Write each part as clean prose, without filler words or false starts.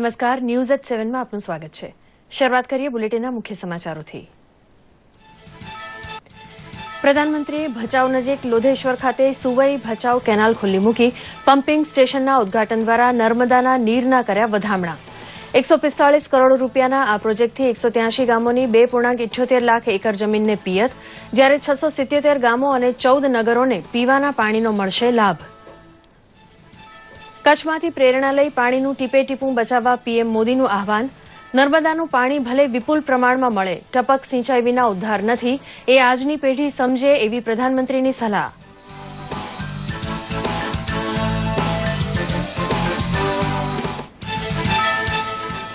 નમસ્કાર, news at 7 માં આપનું સ્વાગત છે. શરૂઆત કરીએ બુલેટિનના મુખ્ય સમાચારોથી. પ્રધાનમંત્રીએ ભચાઉ નજીક લોધેશ્વર ખાતે સુવઈ ભચાઉ કેનાલ ખુલ્લી મૂકી પમ્પિંગ સ્ટેશનના ઉદઘાટન દ્વારા નર્મદાના નીરના કર્યા વધામણા. 145 કરોડ રૂપિયાના આ પ્રોજેક્ટથી 183 ગામોની 2.78 લાખ એકર જમીનને પિયત, જ્યારે 677 ગામો અને 14 નગરોને પીવાના પાણીનો મળશે લાભ. કચ્છમાંથી પ્રેરણા લઈ પાણીનું ટીપે ટીપું બચાવવા પીએમ મોદીનું આહવાન. નર્મદાનું પાણી ભલે વિપુલ પ્રમાણમાં મળે, ટપક સિંચાઈ વિના ઉદ્ધાર નથી, એ આજની પેઢી સમજે એવી પ્રધાનમંત્રીની સલાહ.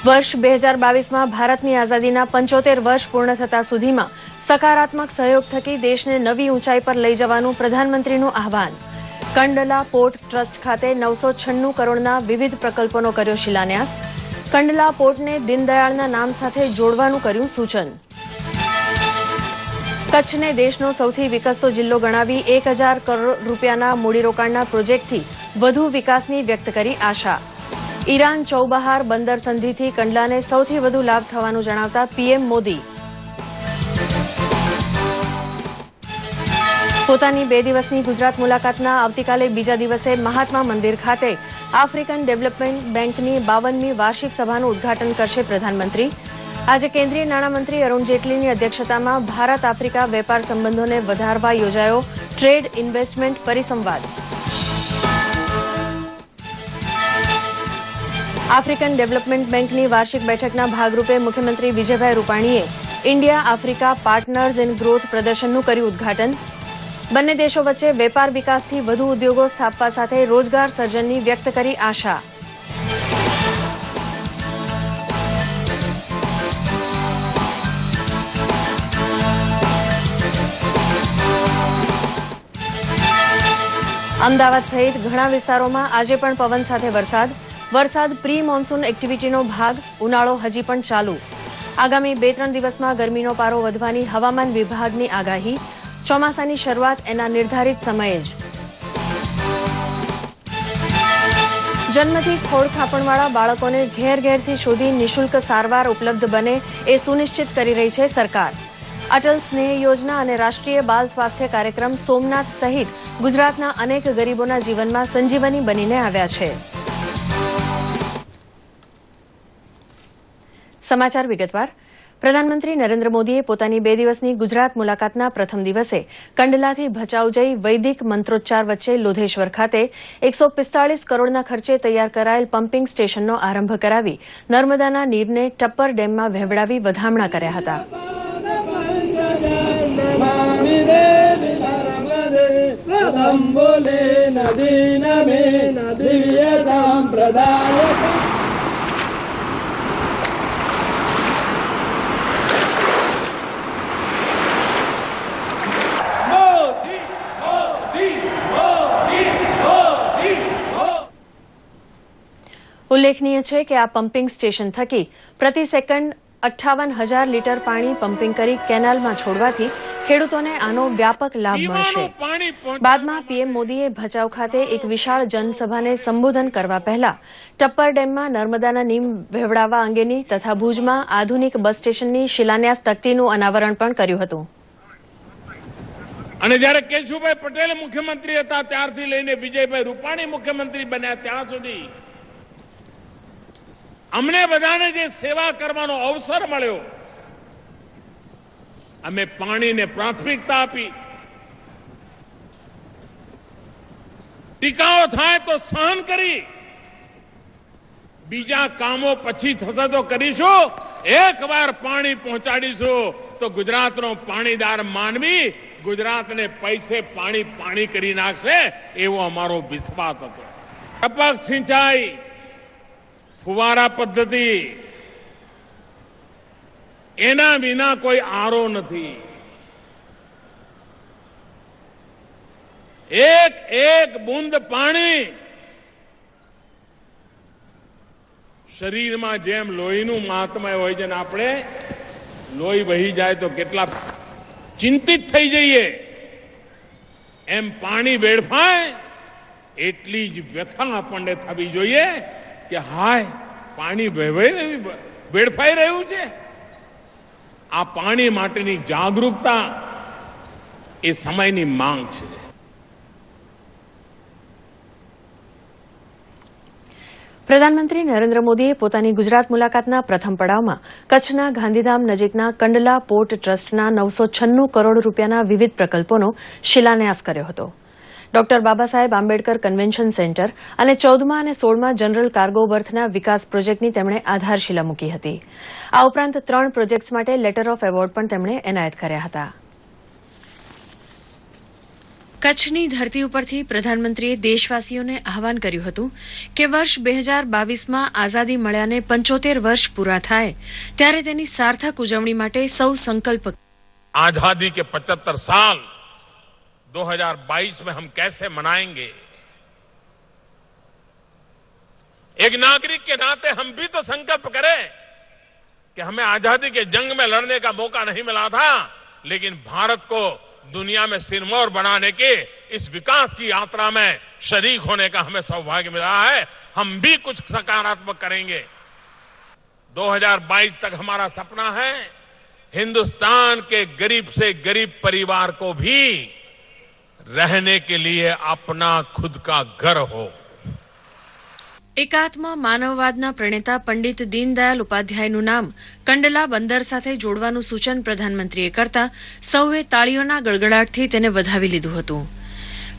વર્ષ 2022માં ભારતની આઝાદીના 75 વર્ષ પૂર્ણ થતા સુધીમાં સકારાત્મક સહયોગ થકી દેશને નવી ઊંચાઈ પર લઈ જવાનું પ્રધાનમંત્રીનું આહવાન. કંડલા પોર્ટ ટ્રસ્ટ ખાતે 996 કરોડના વિવિધ પ્રકલ્પોનો કર્યો શિલાન્યાસ. કંડલા પોર્ટને દીનદયાળના નામ સાથે જોડવાનું કર્યું સૂચન. કચ્છને દેશનો સૌથી વિકસતો જિલ્લો ગણાવી 1000 કરોડ રૂપિયાના મૂડીરોકાણના પ્રોજેક્ટથી વધુ વિકાસની વ્યક્ત કરી આશા. ઈરાન ચૌબહાર બંદર સંધિથી કંડલાને સૌથી વધુ લાભ થવાનું જણાવતા પીએમ મોદી. પોતાની 2 દિવસની ગુજરાત મુલાકાતના આવતીકાલે બીજા દિવસે મહાત્મા મંદિર ખાતે આફ્રિકન ડેવલપમેન્ટ બેંકની 52મી વાર્ષિક સભાનું ઉદઘાટન કરશે પ્રધાનમંત્રી. આજે કેન્દ્રીય નાણામંત્રી અરુણ જેટલીની અધ્યક્ષતામાં ભારત આફ્રિકા વેપાર સંબંધોને વધારવા યોજાયો ટ્રેડ ઇન્વેસ્ટમેન્ટ પરિસંવાદ. આફ્રિકન ડેવલપમેન્ટ બેંકની વાર્ષિક બેઠકના ભાગરૂપે મુખ્યમંત્રી વિજયભાઈ રૂપાણીએ India Africa partners in growth પ્રદર્શનનું કર્યું ઉદઘાટન. બંને દેશો વચ્ચે વેપાર વિકાસથી વધુ ઉદ્યોગો સ્થાપવા સાથે રોજગાર સર્જનની વ્યક્ત કરી આશા. અમદાવાદ સહિત ઘણા વિસ્તારોમાં આજે પણ પવન સાથે વરસાદ પ્રી મોન્સૂન એક્ટિવિટીનો ભાગ. ઉનાળો હજી પણ ચાલુ. આગામી 2-3 દિવસમાં ગરમીનો પારો વધવાની હવામાન વિભાગની આગાહી. ચોમાસાની શરૂઆત એના નિર્ધારિત સમયે જ. જન્મથી ખોડ થાપણવાળા બાળકોને ઘેરથી શોધી નિઃશુલ્ક સારવાર ઉપલબ્ધ બને એ સુનિશ્ચિત કરી રહી છે સરકાર. અટલ સ્નેહ યોજના અને રાષ્ટ્રીય બાલ સ્વાસ્થ્ય કાર્યક્રમ સોમનાથ સહિત ગુજરાતના અનેક ગરીબોના જીવનમાં સંજીવની બનીને આવ્યા છે. સમાચાર વિગતવાર. પ્રધાનમંત્રી નરેન્દ્ર મોદીએ પોતાની 2 દિવસની ગુજરાત મુલાકાતના પ્રથમ દિવસે કંડલાથી ભચાઉ જઈ વૈદિક મંત્રોચ્ચાર વચ્ચે લોધેશ્વર ખાતે 145 કરોડના ખર્ચે તૈયાર કરાયેલ પમ્પિંગ સ્ટેશનનો આરંભ કરાવી નર્મદાના નીરને ટપ્પર ડેમમાં વહેવડાવી વધામણા કર્યા હતા. ઉલ્લેખનીય છે કે આ પમ્પિંગ સ્ટેશન થકી પ્રતિ સેકન્ડ 58,000 લીટર પાણી પમ્પિંગ કરી કેનાલમાં છોડવાથી ખેડૂતોને આનો વ્યાપક લાભ મળશે. બાદમાં પીએમ મોદીએ ભચાઉ ખાતે એક વિશાળ જનસભાને સંબોધન કરવા પહેલા ટપ્પર ડેમમાં નર્મદાના નીમ વહેવડાવવા અંગેની તથા ભુજમાં આધુનિક બસ સ્ટેશનની શિલાન્યાસ તકતીનું અનાવરણ પણ કર્યું હતું. અને જ્યારે કેશુભાઈ પટેલ મુખ્યમંત્રી હતા ત્યારથી લઈને વિજયભાઈ રૂપાણી મુખ્યમંત્રી બન્યા ત્યાં સુધી અમને બધાને જે સેવા કરવાનો અવસર મળ્યો, અમે પાણીને પ્રાથમિકતા આપી. ટીકાઓ થાય તો સહન કરી, બીજા કામો પછી થશે તો કરીશું. એકવાર પાણી પહોંચાડીશું તો ગુજરાતનો પાણીદાર માનવી ગુજરાતને પૈસે પાણી કરી નાખશે એવો અમારો વિશ્વાસ હતો. ટપક સિંચાઈ, ફુવારા પદ્ધતિ, એના વિના કોઈ આરો નથી. એક બૂંદ પાણી શરીરમાં જેમ લોહીનું મહાત્મય હોય છે ને, આપણે લોહી વહી જાય તો કેટલા ચિંતિત થઈ જઈએ, એમ પાણી વેડફાય એટલી જ વ્યથા આપણને થવી જોઈએ કે હાય પાણી વેડફાઈ રહ્યું છે. આ પાણી માટેની જાગૃતતા એ સમયની માંગ છે. પ્રધાનમંત્રી નરેન્દ્ર મોદીએ પોતાની ગુજરાત મુલાકાતના પ્રથમ પડાવમાં કચ્છના ગાંધીધામ નજીકના કંડલા પોર્ટ ટ્રસ્ટના 996 કરોડ રૂપિયાના વિવિધ પ્રકલ્પોનો શિલાન્યાસ કર્યો હતો. Doctor Babasaheb Ambedkar convention centre અને 14મા અને 16મા જનરલ કાર્ગો બર્થના વિકાસ પ્રોજેક્ટની તેમણે આધારશિલા મૂકી હતી. આ ઉપરાંત 3 પ્રોજેક્ટ્સ માટે લેટર ઓફ એવોર્ડ પણ તેમણે એનાયત કર્યા હતા. કચ્છની ધરતી ઉપરથી પ્રધાનમંત્રીએ દેશવાસીઓને આહવાન કર્યું હતું કે વર્ષ 2022માં આઝાદી મળ્યાને 75 વર્ષ પૂરા થાય ત્યારે તેની સાર્થક ઉજવણી માટે સૌ સંકલ્પ. आजादी के 75 साल 2022 में हम कैसे मनाएंगे? एक नागरिक के नाते हम भी तो संकल्प करें कि हमें आजादी के जंग में लड़ने का मौका नहीं मिला था, लेकिन भारत को दुनिया में सिरमौर बनाने के इस विकास की यात्रा में शरीक होने का हमें सौभाग्य मिला है. हम भी कुछ सकारात्मक करेंगे. 2022 तक हमारा सपना है हिंदुस्तान के गरीब से गरीब परिवार को भी रहने के लिए अपना खुद का घर हो. એકાત્મ માનવવાદના પ્રણેતા પંડિત દીનદયાલ ઉપાધ્યાયનું નામ કંડલા બંદર સાથે જોડવાનું સૂચન પ્રધાનમંત્રીએ કરતા સૌએ તાળીઓના ગડગડાટથી તેને વધાવી લીધું હતું.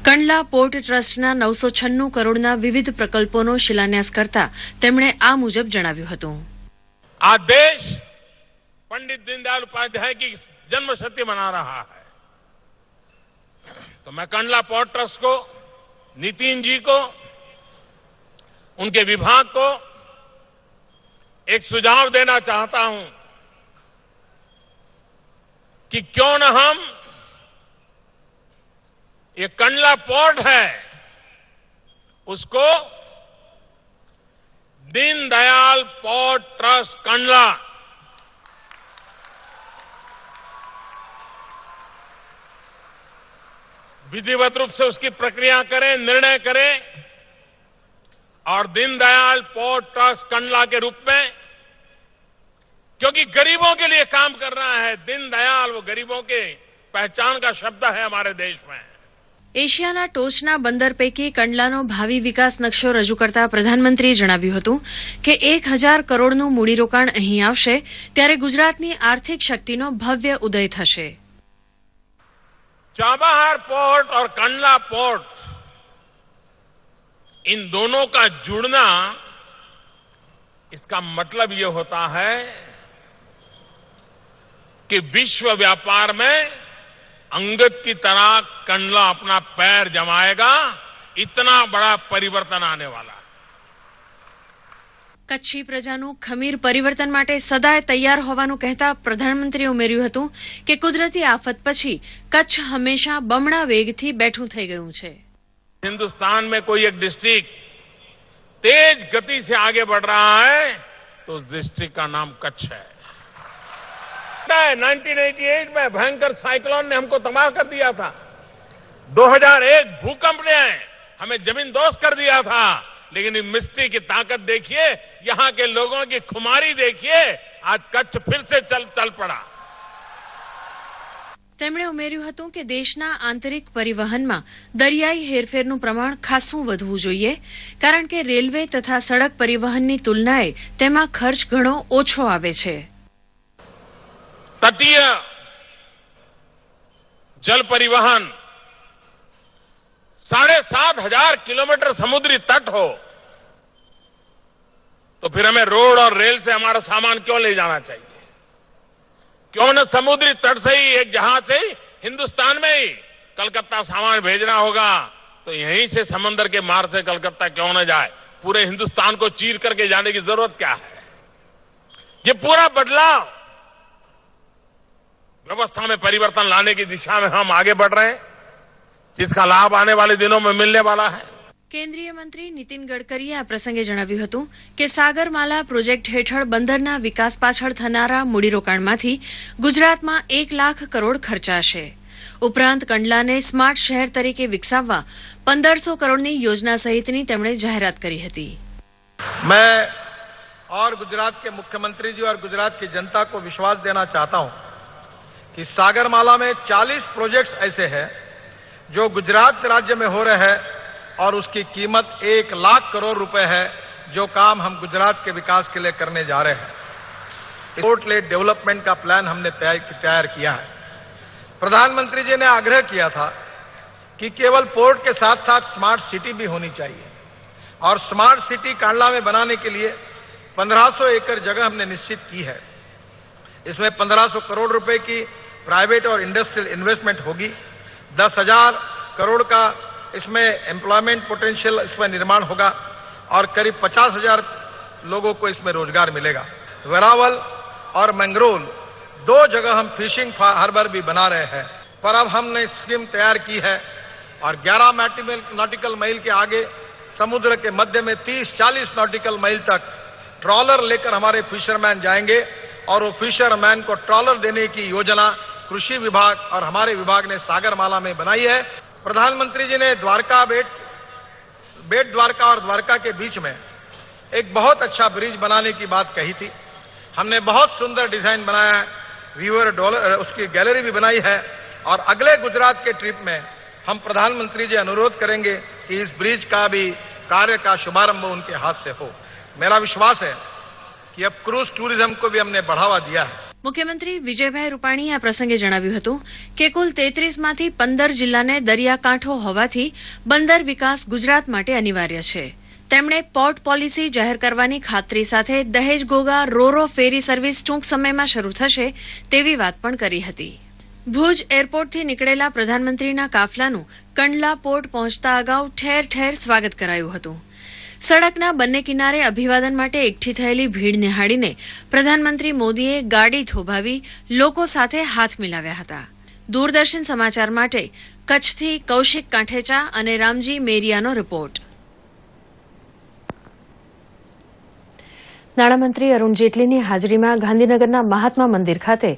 કંડલા પોર્ટ ટ્રસ્ટના 996 કરોડના વિવિધ પ્રકલ્પોનો શિલાન્યાસ કરતા તેમણે આ મુજબ જણાવ્યું હતું. आज देश पंडित दीनदयाल उपाध्याय की जन्म शती मना रहा है, तो मैं कंडला पोर्ट ट्रस्ट को, नितिन जी को, उनके विभाग को एक सुझाव देना चाहता हूं कि क्यों न हम ये कंडला पोर्ट है उसको दीनदयाल पोर्ट ट्रस्ट कंडला विधिवत रूप से उसकी प्रक्रिया करें, निर्णय करें और दीनदयाल पोर्ट ट्रस्ट कंडला के रूप में, क्योंकि गरीबों के लिए काम कर रहा है. दीनदयाल वो गरीबों के पहचान का शब्द है हमारे देश में. એશિયાના ટોચના બંદર પૈકી કંડલાનો ભાવિ વિકાસ નકશો રજૂ કરતા પ્રધાનમંત્રીએ જણાવ્યું હતું કે 1000 કરોડનું મૂડીરોકાણ અહીં આવશે ત્યારે ગુજરાતની આર્થિક શક્તિનો ભવ્ય ઉદય થશે. चाबहार पोर्ट और कंडला पोर्ट, इन दोनों का जुड़ना, इसका मतलब ये होता है कि विश्व व्यापार में अंगद की तरह कंडला अपना पैर जमाएगा. इतना बड़ा परिवर्तन आने वाला है. કચ્છી પ્રજાનું ખમીર પરિવર્તન માટે સદાય તૈયાર હોવાનું કહેતા પ્રધાનમંત્રીએ ઉમેર્યું હતું કે કુદરતી આફત પછી કચ્છ હંમેશા બમણા વેગથી બેઠું થઈ ગયું છે. हिंदुस्तान में कोई एक डिस्ट्रिक्ट तेज गति से आगे बढ़ रहा है तो उस डिस्ट्रिक्ट का नाम कच्छ है. 1988 में भयंकर साइक्लोन ने हमको तबाह कर दिया था. 2001 भूकंप ने हमें जमींदोज कर दिया था. लेकिन इस मिस्ट्री की ताकत देखिए, यहां के लोगों की खुमारी देखिए, आज कच्छ फिर से चल पड़ा. તેમણે ઉમેર્યું હતું કે દેશના આંતરિક પરિવહનમાં દરિયાઈ હેરફેરનું પ્રમાણ ખાસું વધવું જોઈએ કારણ કે રેલવે તથા સડક પરિવહનની તુલનાએ તેમાં ખર્ચ ઘણો ઓછો આવે છે. तटीय जल परिवहन 7,500 किलोमीटर समुद्री तट हो तो फिर हमें रोड और रेल से हमारा सामान क्यों ले जाना चाहिए? क्यों न समुद्री तट से ही एक जहाज से हिंदुस्तान में ही कलकत्ता सामान भेजना होगा तो यहीं से समंदर के मार्ग से कलकत्ता क्यों न जाए? पूरे हिंदुस्तान को चीर करके जाने की जरूरत क्या है? ये पूरा बदलाव व्यवस्था में परिवर्तन लाने की दिशा में हम आगे बढ़ रहे हैं, जिसका लाभ आने वाले दिनों में मिलने वाला है. કેન્દ્રીય મંત્રી નીતિન ગડકરીએ આ પ્રસંગે જણાવ્યું હતું કે સાગરમાલા પ્રોજેક્ટ હેઠળ બંદરના વિકાસ પાછળ થનારા મૂડીરોકાણમાંથી ગુજરાતમાં 1 લાખ કરોડ ખર્ચાશે. ઉપરાંત કંડલાને સ્માર્ટ શહેર તરીકે વિકસાવવા 1500 કરોડની યોજના સહિતની તેમણે જાહેરાત કરી હતી. मैं और गुजरात के मुख्यमंत्री जी और गुजरात की जनता को विश्वास देना चाहता हूं कि सागरमाला में 40 प्रोजेक्ट्स ऐसे हैं जो गुजरात राज्य में हो रहे हैं और उसकी कीमत 1 लाख करोड़ रुपए है, जो काम हम गुजरात के विकास के लिए करने जा रहे हैं। पोर्ट लेड डेवलपमेंट का प्लान हमने तैयार किया है। प्रधानमंत्री जी ने आग्रह किया था कि केवल पोर्ट के साथ साथ स्मार्ट सिटी भी होनी चाहिए, और स्मार्ट सिटी कांडला में बनाने के लिए 1500 एकड़ जगह हमने निश्चित की है। इसमें 1500 करोड़ रुपए की प्राइवेट और इंडस्ट्रियल इन्वेस्टमेंट होगी। 10,000 करोड़ का इसमें एम्प्लॉयमेंट पोटेंशियल इसमें निर्माण होगा और करीब 50,000 लोगों को इसमें रोजगार मिलेगा। वेरावल और मंगरोल 2 जगह हम फिशिंग हार्बर भी बना रहे हैं, पर अब हमने स्कीम तैयार की है और 11 नॉटिकल माइल के आगे समुद्र के मध्य में 30-40 नॉटिकल माइल तक ट्रॉलर लेकर हमारे फिशरमैन जाएंगे, और वो फिशरमैन को ट्रॉलर देने की योजना कृषि विभाग और हमारे विभाग ने सागरमाला में बनाई है। प्रधानमंत्री जी ने द्वारका बेट द्वारका और द्वारका के बीच में एक बहुत अच्छा ब्रिज बनाने की बात कही थी। हमने बहुत सुंदर डिजाइन बनाया है, व्यूअर डॉलर उसकी गैलरी भी बनाई है, और अगले गुजरात के ट्रिप में हम प्रधानमंत्री जी अनुरोध करेंगे कि इस ब्रिज का भी कार्य का शुभारंभ उनके हाथ से हो। मेरा विश्वास है कि अब क्रूज टूरिज्म को भी हमने बढ़ावा दिया है। મુખ્યમંત્રી વિજયભાઈ રૂપાણીએ આ પ્રસંગે જણાવ્યું હતું કે કુલ 33માંથી 15 જિલ્લાને દરિયાકાંઠો હોવાથી બંદર વિકાસ ગુજરાત માટે અનિવાર્ય છે। તેમણે પોર્ટ પોલિસી જાહેર કરવાની ખાતરી સાથે દહેજ ઘોઘા રોરો ફેરી સર્વિસ ટૂંક સમયમાં શરૂ થશે તેવી વાત પણ કરી હતી। ભુજ એરપોર્ટથી નીકળેલા પ્રધાનમંત્રીના કાફલાનું કંડલા પોર્ટ પહોંચતા અગાઉ ઠેર ઠેર સ્વાગત કરાયું હતું। સડકના બંને કિનારે અભિવાદન માટે એકઠી થયેલી ભીડ નિહાળીને પ્રધાનમંત્રી મોદીએ ગાડી થોભાવી લોકો સાથે હાથ મિલાવ્યા હતા। દૂરદર્શન સમાચાર માટે કચ્છથી કૌશિક કાંઠેચા અને રામજી મેરિયાનો રિપોર્ટ। નાણામંત્રી અરુણ જેટલીની હાજરીમાં ગાંધીનગરના મહાત્મા મંદિર ખાતે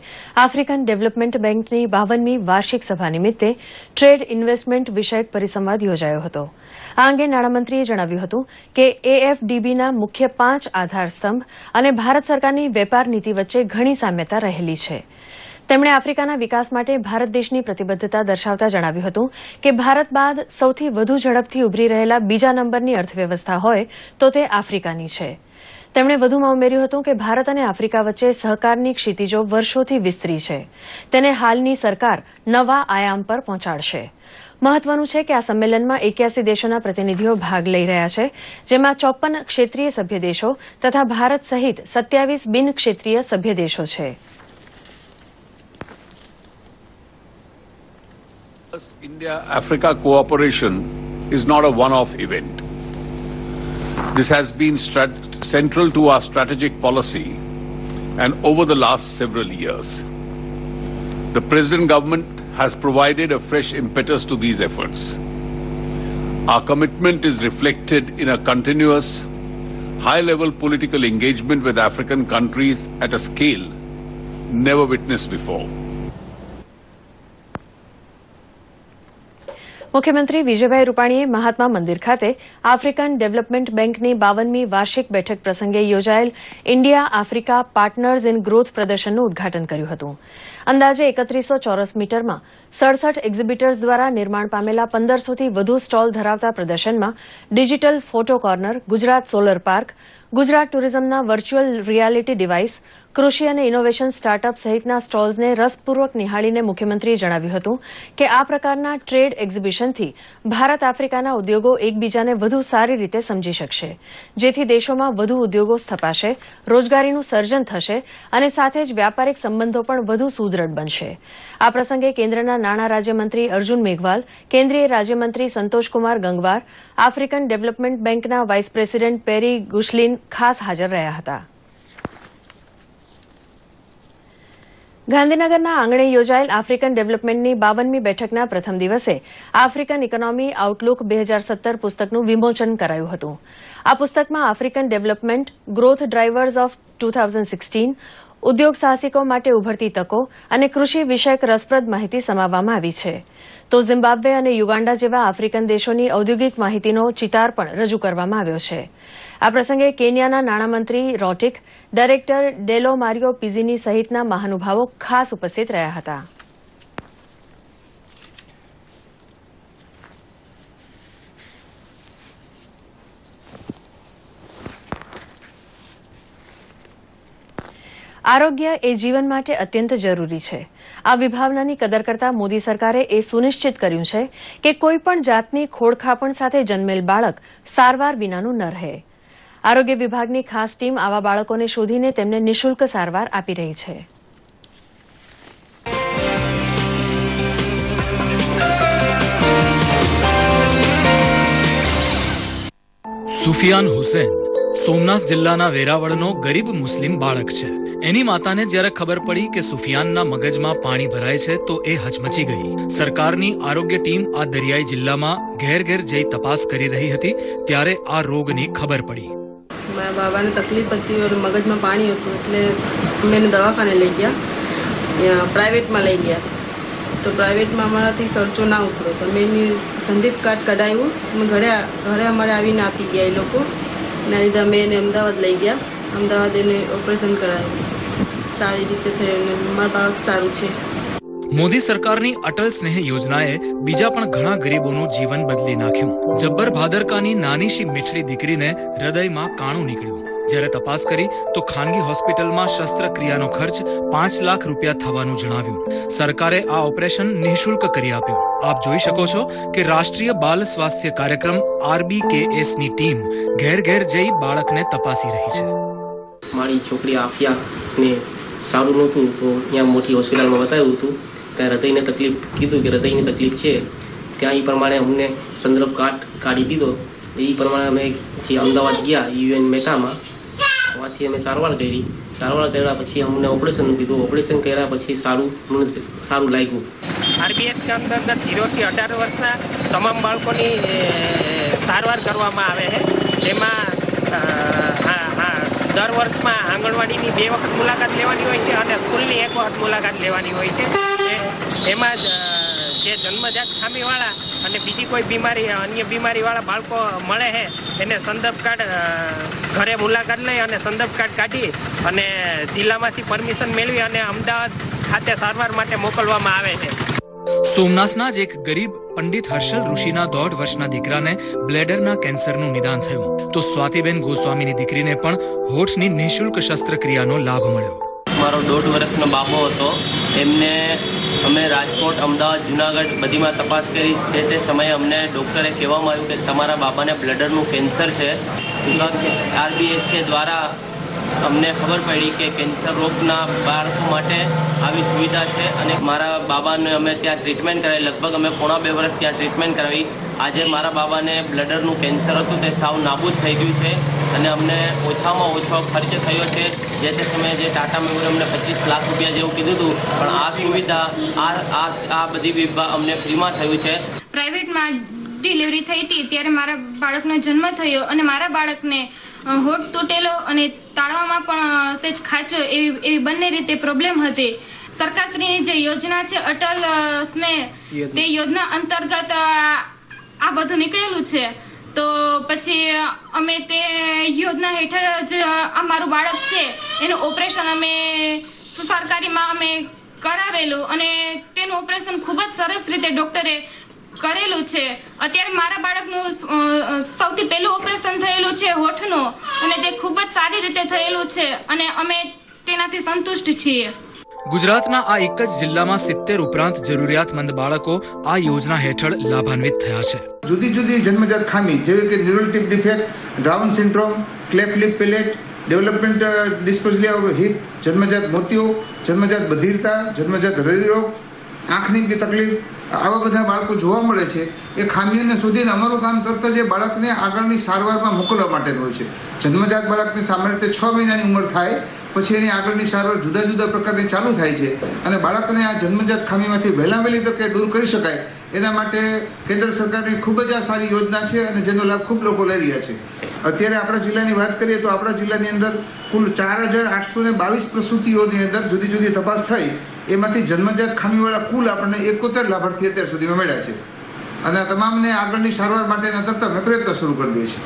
આફ્રિકન ડેવલપમેન્ટ બેંકની 52મી વાર્ષિક સભા નિમિત્તે ટ્રેડ ઇન્વેસ્ટમેન્ટ વિષયક પરિસંવાદ યોજાયો હતો। આ અંગે નાણામંત્રીએ જણાવ્યું હતું કે એએફડીબીના મુખ્ય 5 આધારસ્તંભ અને ભારત સરકારની વેપાર નીતિ વચ્ચે ઘણી સામ્યતા રહેલી છે। તેમણે આફ્રિકાના વિકાસ માટે ભારત દેશની પ્રતિબદ્ધતા દર્શાવતા જણાવ્યું હતું કે ભારત બાદ સૌથી વધુ ઝડપથી ઉભરી રહેલા બીજા નંબરની અર્થવ્યવસ્થા હોય તો તે આફ્રિકાની છે। તેમણે વધુમાં ઉમેર્યું હતું કે ભારત અને આફ્રિકા વચ્ચે સહકારની ક્ષિતિજો વર્ષોથી વિસ્તરી છે, તેને હાલની સરકાર નવા આયામ પર પહોંચાડશે। મહત્વનું છે કે આ સંમેલનમાં 81 દેશોના પ્રતિનિધિઓ ભાગ લઈ રહ્યા છે, જેમાં 54 ક્ષેત્રીય સભ્ય દેશો તથા ભારત સહિત 27 બિન ક્ષેત્રીય સભ્ય દેશો છે। India-Africa cooperation is not a one-off event. This has been central to our strategic policy and over the last several years. The present government has provided a fresh impetus to these efforts. Our commitment is reflected in a continuous, high-level political engagement with African countries at a scale never witnessed before. મુખ્યમંત્રી વિજયભાઈ રૂપાણીએ મહાત્મા મંદિર ખાતે African development બેંકની 52મી વાર્ષિક બેઠક પ્રસંગે યોજાયેલ India Africa partners in growth પ્રદર્શનનું ઉદઘાટન કર્યું હતું। અંદાજે 3100 ચોરસ મીટરમાં 67 એક્ઝિબિટર્સ દ્વારા નિર્માણ પામેલા 1500થી વધુ સ્ટોલ ધરાવતા પ્રદર્શનમાં digital photo corner, Gujarat solar park, Gujarat ટુરિઝમના વર્ચ્યુઅલ રિયાલિટી ડિવાઇસ, કૃષિ અને ઇનોવેશન સ્ટાર્ટઅપ સહિતના સ્ટોલ્સને રસપૂર્વક નિહાળીને મુખ્યમંત્રીએ જણાવ્યું હતું કે આ પ્રકારના ટ્રેડ એક્ઝિબિશનથી ભારત આફ્રિકાના ઉદ્યોગો એકબીજાને વધુ સારી રીતે સમજી શકશે, જેથી દેશોમાં વધુ ઉદ્યોગો સ્થપાશે, રોજગારીનું સર્જન થશે અને સાથે જ વ્યાપારિક સંબંધો પણ વધુ સુદૃઢ બનશે। આ પ્રસંગે કેન્દ્રના નાણાં રાજ્યમંત્રી અર્જુન મેઘવાલ, કેન્દ્રીય રાજ્યમંત્રી સંતોષકુમાર ગંગવાર, આફ્રિકન ડેવલપમેન્ટ બેંકના વાઇસ પ્રેસિડેન્ટ પેરી ગુશલિન ખાસ હાજર રહ્યા હતા। ગાંધીનગરના આંગણે યોજાયેલ આફ્રિકન ડેવલપમેન્ટની 52મી બેઠકના પ્રથમ દિવસે આફ્રિકન ઇકોનોમી આઉટલુક 2017 પુસ્તકનું વિમોચન કરાયું હતું। આ પુસ્તકમાં African development growth drivers of 2016, ઉદ્યોગ સાહસિકો માટે ઉભરતી તકો અને કૃષિ વિષયક રસપ્રદ માહિતી સમાવવામાં આવી છે। તો ઝિમ્બાબ્વે અને યુગાન્ડા જેવા આફ્રિકન દેશોની ઔદ્યોગિક માહિતીનો ચિતાર પણ રજૂ કરવામાં આવ્યો છે। આ પ્રસંગે કેન્યાના નાણામંત્રી રોટિક, ડાયરેક્ટર ડેલો મારિયો પિઝીની સહિતના મહાનુભાવો ખાસ ઉપસ્થિત રહ્યા હતા. આરોગ્ય એ જીવન માટે અત્યંત જરૂરી છે. આ વિભાવનાની કદર કરતા મોદી સરકારે એ સુનિશ્ચિત કર્યું છે કે કોઈ પણ જાતની ખોડખાપણ સાથે જન્મેલ બાળક સારવાર વિનાનું ન રહે. આરોગ્ય વિભાગની ખાસ ટીમ આવા બાળકોને શોધીને તેમને નિઃશુલ્ક સારવાર આપી રહી છે. સુફિયાન હુસેન સોમનાથ જિલ્લાના વેરાવળનો ગરીબ મુસ્લિમ બાળક છે. એની માતાને જ્યારે ખબર પડી કે સુફિયાનના મગજમાં પાણી ભરાય છે તો એ હચમચી ગઈ. સરકારની આરોગ્ય ટીમ આ દરિયાઈ જિલ્લામાં ઘેર ઘેર જઈ તપાસ કરી રહી હતી ત્યારે આ રોગની ખબર પડી. મારા બાબાને તકલીફ હતી और મગજમાં પાણી હતું એટલે મેં દવાખાને લઈ ગયા, પ્રાઇવેટમાં લઈ ગયા. તો પ્રાઇવેટમાં અમારાથી ખર્ચો ના ઉતર્યો તો મેં સંદીપ કાર્ડ કઢાવ્યું. ઘરે અમારે આવીને આપી ગયા એ લોકો. એના લીધે અમે એને અમદાવાદ લઈ ગયા. અમદાવાદ એને ઓપરેશન કરાવ્યું. સારી રીતે થયું અને મારું બાળક સારું છે. મોદી સરકારની અટલ સ્નેહ યોજનાએ બીજા પણ ઘણા ગરીબોનું જીવન બદલી નાખ્યું. જબ્બર ભાદરકાની નાની શી મીઠડી દીકરીને હૃદયમાં કાણું નીકળ્યું. જ્યારે તપાસ કરી તો ખાનગી હોસ્પિટલમાં શસ્ત્રક્રિયાનો ખર્ચ 5 લાખ રૂપિયા થવાનું જણાવ્યું. સરકારે આ ઓપરેશન નિઃશુલ્ક કરી આપ્યું. આપ જોઈ શકો છો કે રાષ્ટ્રીય બાલ સ્વાસ્થ્ય કાર્યક્રમ RBKS ની ટીમ ઘેર ઘેર જઈ બાળકને તપાસી રહી છે. મારી છોકરી આફિયાને સારું નહોતું તો ત્યાં મોટી હોસ્પિટલમાં બતાવ્યું હતું. ત્યાં હૃદયને તકલીફ કીધું કે હૃદયની તકલીફ છે. ત્યાં એ પ્રમાણે અમને સંદર્ભ કાર્ડ કાઢી દીધો. એ પ્રમાણે અમે અમદાવાદ ગયા UN મહેતામાં. ત્યાંથી અમે સારવાર કર્યા પછી અમને ઓપરેશન કીધું. ઓપરેશન કર્યા પછી સારું લાગ્યું. RBS કે અંતર્ગત 0 થી 18 વર્ષના તમામ બાળકોની સારવાર કરવામાં આવે છે. તેમાં દર વર્ષમાં આંગણવાડીની 2 વખત મુલાકાત લેવાની હોય છે અને સ્કૂલની 1 વખત મુલાકાત લેવાની હોય છે. એમાં જે જન્મજાત ખામીવાળા અને બીજી કોઈ બીમારી અન્ય બીમારીવાળા બાળકો મળે છે એને સંદર્ભ કાર્ડ ઘરે મુલાકાત લઈ અને સંદર્ભ કાર્ડ કાઢી અને જિલ્લામાંથી પરમિશન મેળવી અને અમદાવાદ ખાતે સારવાર માટે મોકલવામાં આવે છે. સોમનાથના જ એક ગરીબ પંડિત હર્ષલ ઋષિના 1.5 વર્ષના દીકરાને બ્લેડરના કેન્સરનું નિદાન થયું તો સ્વાતિબેન ગોસ્વામીની દીકરીને પણ હોઠની નિઃશુલ્ક શસ્ત્રક્રિયાનો લાભ મળ્યો. મારો 1.5 વર્ષનો બાબો હતો. એમને અમે રાજકોટ, અમદાવાદ, જુનાગઢ બધીમાં તપાસ કરી છે. તે સમયે અમને ડૉક્ટરે કહેવામાં આવ્યું કે તમારા બાબાને બ્લડરનું કેન્સર છે. RBSK દ્વારા અમને ખબર પડી કે કેન્સર રોગના બાળકો માટે આવી સુવિધા છે અને મારા બાબાને અમે ત્યાં ટ્રીટમેન્ટ કરાવી. લગભગ અમે 1.5 વર્ષ ત્યાં ટ્રીટમેન્ટ કરાવી. આજે મારા બાબાને બ્લડરનું કેન્સર હતું તે સાવ નાબૂદ થઈ ગયું છે અને અમને ઓછામાં ઓછો ખર્ચ થયો છે. જે તે સમયે જે ટાટા મેમોરે અમને 25 લાખ રૂપિયા જેવું કીધું હતું પણ આ સુવિધા આ બધી અમને ફ્રીમાં થયું છે. પ્રાઇવેટમાં ડિલિવરી થઈ હતી ત્યારે મારા બાળકનો જન્મ થયો અને મારા બાળકને હોઠ તૂટેલો અને તાળવામાં પણ સેજ ખાંચો એવી બંને રીતે પ્રોબ્લેમ હતી. સરકારશ્રીની જે યોજના છે અટલ સ્નેહ તે યોજના અંતર્ગત આ બધું નીકળેલું છે. તો પછી અમે તે યોજના હેઠળ જ આ મારું બાળક છે એનું ઓપરેશન અમે સરકારીમાં અમે કરાવેલું અને તેનું ઓપરેશન ખૂબ જ સરસ રીતે ડોક્ટરે કરેલું છે. અત્યારે મારા બાળકનું સૌથી પહેલું ઓપરેશન થયેલું છે હોઠનું અને તે ખૂબ જ સારી રીતે થયેલું છે અને અમે તેનાથી સંતુષ્ટ છીએ. ગુજરાતના આ એક જ જિલ્લામાં 70 ઉપરાંત જરૂરિયાતમંદ બાળકો આ યોજના હેઠળ લાભાન્વિત થયા છે. જુદી જુદી જન્મજાત ખામી જેવી કે neural tube defect, Down syndrome, cleft lip palate, development dysplasia of hip, જન્મજાત મોતિયો, જન્મજાત બધિરતા, જન્મજાત હૃદયરોગ, આંખની તકલીફ આવા બધા બાળકો જોવા મળે છે. એ ખામીઓને શોધીને અમારું કામ તરત જ બાળકને આગળની સારવારમાં મોકલવા માટેનું હોય છે. જન્મજાત બાળકને સામાન્ય રીતે 6 મહિનાની ઉંમર થાય પછી એની આગળની સારવાર જુદા જુદા પ્રકારની ચાલુ થાય છે અને બાળકને આ જન્મજાત ખામીમાંથી વહેલી તકે દૂર કરી શકાય એના માટે કેન્દ્ર સરકારની ખૂબ જ આ સારી યોજના છે અને જેનો લાભ ખૂબ લોકો લઈ રહ્યા છે. અત્યારે આપણા જિલ્લાની વાત કરીએ તો આપણા જિલ્લાની અંદર કુલ 4822 પ્રસૂતિઓની અંદર જુદી જુદી તપાસ થઈ. એમાંથી જન્મજાત ખામીવાળા કુલ આપણને 71 લાભાર્થી અત્યાર સુધીમાં મળ્યા છે અને આ તમામને આગળની સારવાર માટેના તરત અમે પ્રયત્ન શરૂ કરી દઈએ છીએ.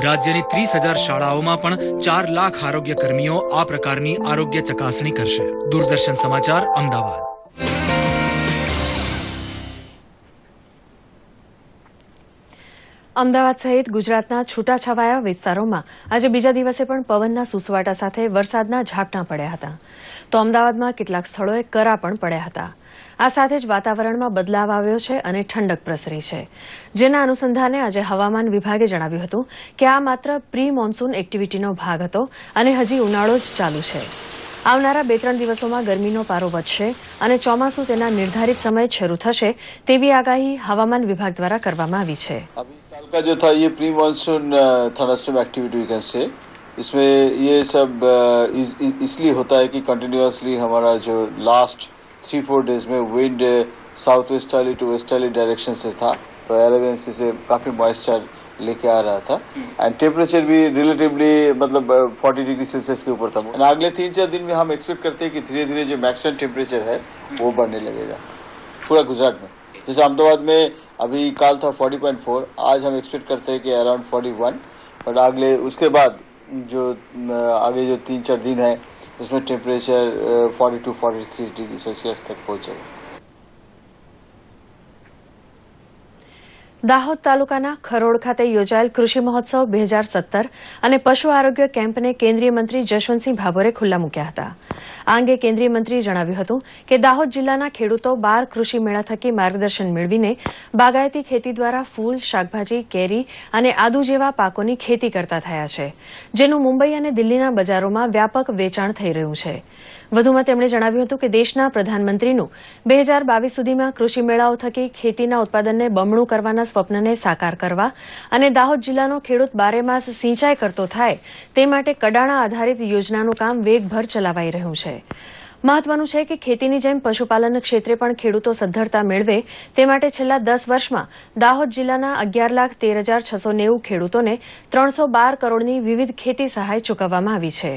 રાજ્યની 30,000 શાળાઓમાં પણ 4 લાખ આરોગ્ય કર્મીઓ આ પ્રકારની આરોગ્ય ચકાસણી કરશે. દૂરદર્શન સમાચાર, અમદાવાદ. અમદાવાદ સહિત ગુજરાતના છૂટાછવાયા વિસ્તારોમાં આજે બીજા દિવસે પણ પવનના સુસવાટા સાથે વરસાદના ઝાપટા પડ્યા હતા. તો અમદાવાદમાં કેટલાક સ્થળોએ કરા પણ પડ્યા હતા. આ સાથે જ વાતાવરણમાં બદલાવ આવ્યો છે અને ઠંડક પ્રસરી છે, જેના અનુસંધાને આજે હવામાન વિભાગે જણાવ્યું હતું કે આ માત્ર પ્રી મોન્સૂન એક્ટિવિટીનો ભાગ હતો અને હજી ઉનાળો જ ચાલુ છે. આવનારા 2-3 દિવસોમાં ગરમીનો પારો વધશે અને ચોમાસું તેના નિર્ધારિત સમયે શરૂ થશે તેવી આગાહી હવામાન વિભાગ દ્વારા કરવામાં આવી છે. का जो था ये pre monsoon thunderstorm activity we can say, इसमें ये सब इसलिए होता है कि कंटिन्यूअसली हमारा जो लास्ट 3-4 डेज में wind south westerly to westerly direction से था, तो एलेवेंसी से काफी मॉइस्चर लेके आ रहा था एंड टेम्परेचर भी रिलेटिवली मतलब 40 डिग्री सेल्सियस के ऊपर था. अगले 3-4 दिन में हम एक्सपेक्ट करते हैं कि धीरे धीरे जो मैक्सिमम टेम्परेचर है वो बढ़ने लगेगा पूरा गुजरात में. जैसे अहमदाबाद में अभी काल था 40.4, आज हम एक्सपेक्ट करते हैं कि अराउंड 41, बट अगले उसके बाद जो आगे जो 3-4 दिन है उसमें टेम्परेचर 42-43 डिग्री सेल्सियस तक पहुंचेगा. દાહોદ તાલુકાના ખરોડ ખાતે યોજાયેલ કૃષિ મહોત્સવ 2017 અને પશુ આરોગ્ય કેમ્પને કેન્દ્રીય મંત્રી જશવંતસિંહ ભાભોરે ખુલ્લા મૂક્યા હતા. આ અંગે કેન્દ્રીય મંત્રીએ જણાવ્યું હતું કે દાહોદ જિલ્લાના ખેડૂતો 12 કૃષિ મેળા થકી માર્ગદર્શન મેળવીને બાગાયતી ખેતી દ્વારા ફૂલ, શાકભાજી, કેરી અને આદુ જેવા પાકોની ખેતી કરતા થયા છે, જેનું મુંબઈ અને દિલ્હીના બજારોમાં વ્યાપક વેચાણ થઈ રહ્યું છે. વધુમાં તેમણે જણાવ્યું હતું કે દેશના પ્રધાનમંત્રીનું 2022 સુધીમાં કૃષિ મેળાઓ થકી ખેતીના ઉત્પાદનને બમણું કરવાના સ્વપ્નને સાકાર કરવા અને દાહોદ જિલ્લાનો ખેડૂત બારેમાસ સિંચાઈ કરતો થાય તે માટે કડાણા આધારિત યોજનાનું કામ વેગભર ચલાવાઈ રહ્યું છે. મહત્વનું છે કે ખેતીની જેમ પશુપાલન ક્ષેત્રે પણ ખેડૂતો સદ્ધરતા મેળવે તે માટે છેલ્લા 10 વર્ષમાં દાહોદ જિલ્લાના 11,13,690 ખેડૂતોને 312 કરોડની વિવિધ ખેતી સહાય ચૂકવવામાં આવી છે.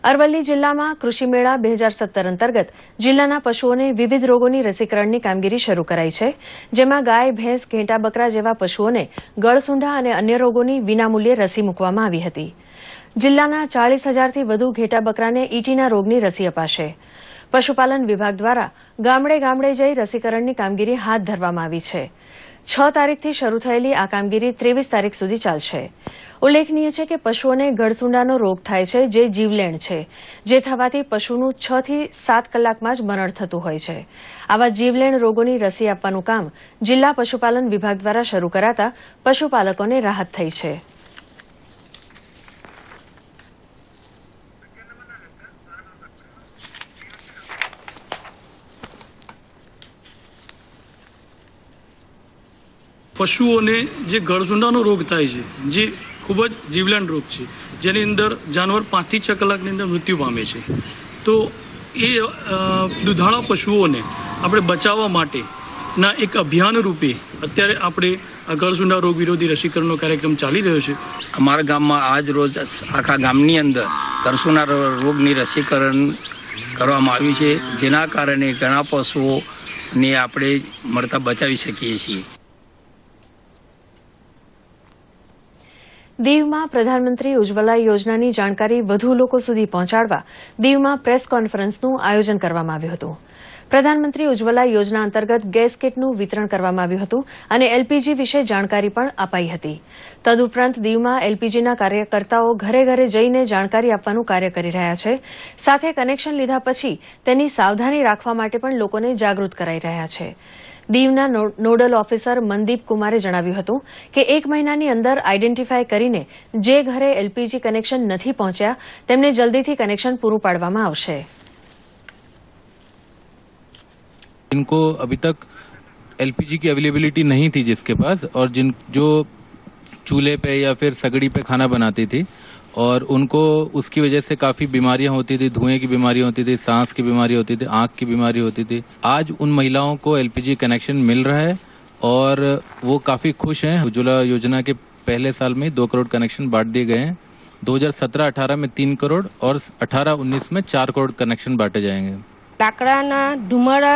અરવલ્લી જિલ્લામાં કૃષિ મેળા 2017 અંતર્ગત જિલ્લાના પશુઓને વિવિધ રોગોની રસીકરણની કામગીરી શરૂ કરાઈ છે, જેમાં ગાય, ભેંસ, ઘેટા, બકરા જેવા પશુઓને ગળસુંઢા અને અન્ય રોગોની વિનામૂલ્યે રસી મૂકવામાં આવી હતી. જિલ્લાના 40,000થી વધુ ઘેટા બકરાને ઈટીના રોગની રસી અપાશે. પશુપાલન વિભાગ દ્વારા ગામડે ગામડે જઈ રસીકરણની કામગીરી હાથ ધરવામાં આવી છે. 6 તારીખથી શરૂ થયેલી આ કામગીરી 23 તારીખ સુધી ચાલશે. ઉલ્લેખનીય છે કે પશુઓને ગળસુંડાનો રોગ થાય છે, જે જીવલેણ છે, જે થવાથી પશુનું 6 થી 7 કલાકમાં જ મરણ થતું હોય છે. આવા જીવલેણ રોગોની રસી આપવાનું કામ જિલ્લા પશુપાલન વિભાગ દ્વારા શરૂ કરાતા પશુપાલકોને રાહત થઈ છે. પશુઓને જે ગળસુંડાનો રોગ થાય છે, જે ખૂબ જ જીવલેણ રોગ છે, જેની અંદર જાનવર 5 થી 6 કલાકની અંદર મૃત્યુ પામે છે, તો એ દુધાળા પશુઓને આપણે બચાવવા માટેના એક અભિયાન રૂપે અત્યારે આપણે ગળસુંડા રોગ વિરોધી રસીકરણનો કાર્યક્રમ ચાલી રહ્યો છે. અમારા ગામમાં આજ રોજ આખા ગામની અંદર ગળસુંડા રોગની રસીકરણ કરવામાં આવ્યું છે, જેના કારણે ઘણા પશુઓને આપણે મળતા બચાવી શકીએ છીએ. દીવમાં પ્રધાનમંત્રી ઉજ્જવલા યોજનાની જાણકારી વધુ લોકો સુધી પહોંચાડવા દીવમાં પ્રેસ કોન્ફરન્સનું આયોજન કરવામાં આવ્યું હતું. પ્રધાનમંત્રી ઉજ્જવલા યોજના અંતર્ગત ગેસ કીટનું વિતરણ કરવામાં આવ્યું હતું અને એલપીજી વિશે જાણકારી પણ અપાઈ હતી. તદુપરાંત દીવમાં એલપીજીના કાર્યકર્તાઓ ઘરે ઘરે જઈને જાણકારી આપવાનું કાર્ય કરી રહ્યા છે. સાથે કનેક્શન લીધા પછી તેની સાવધાની રાખવા માટે પણ લોકોને જાગૃત કરાઈ રહ્યા છે. દીવના નોડલ ઓફિસર મનદીપ કુમારે જણાવ્યું હતું કે 1 મહિનાની અંદર આઈડેન્ટિફાય કરીને જે ઘરે એલપીજી કનેક્શન નથી પહોંચ્યા તેમને જલ્દીથી કનેક્શન પૂરું પાડવામાં આવશે. इनको अभी तक एलपीजी की अवेलेबिलिटी नहीं थी जिसके पास, और जो चूल्हे पे या फिर सगड़ी पे खाना बनाती थी और उनको उसकी वजह से काफी बीमारियां होती थी, धुएं की बीमारी होती थी, सांस की बीमारी होती थी, आंख की बीमारी होती थी. आज उन महिलाओं को एलपीजी कनेक्शन मिल रहा है और वो काफी खुश हैं. उज्ज्वला योजना के पहले साल में 2 करोड़ कनेक्शन बांट दिए गए हैं. 2017-18 में 3 करोड़ और 18-19 में 4 करोड़ कनेक्शन बांटे जाएंगे. लाकड़ाना धुमाड़ा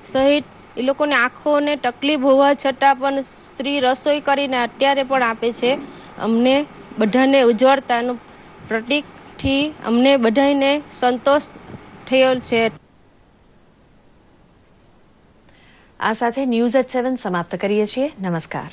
सहित એ લોકોને આંખોને તકલીફ હોવા છતાં પણ સ્ત્રી રસોઈ કરીને અત્યારે પણ આપે છે. અમને બધાને ઉજ્જવળતાનું પ્રતીકથી અમને બધાને સંતોષ થયો છે. આ સાથે ન્યૂઝ એટ 7 સમાપ્ત કરીએ છીએ. નમસ્કાર.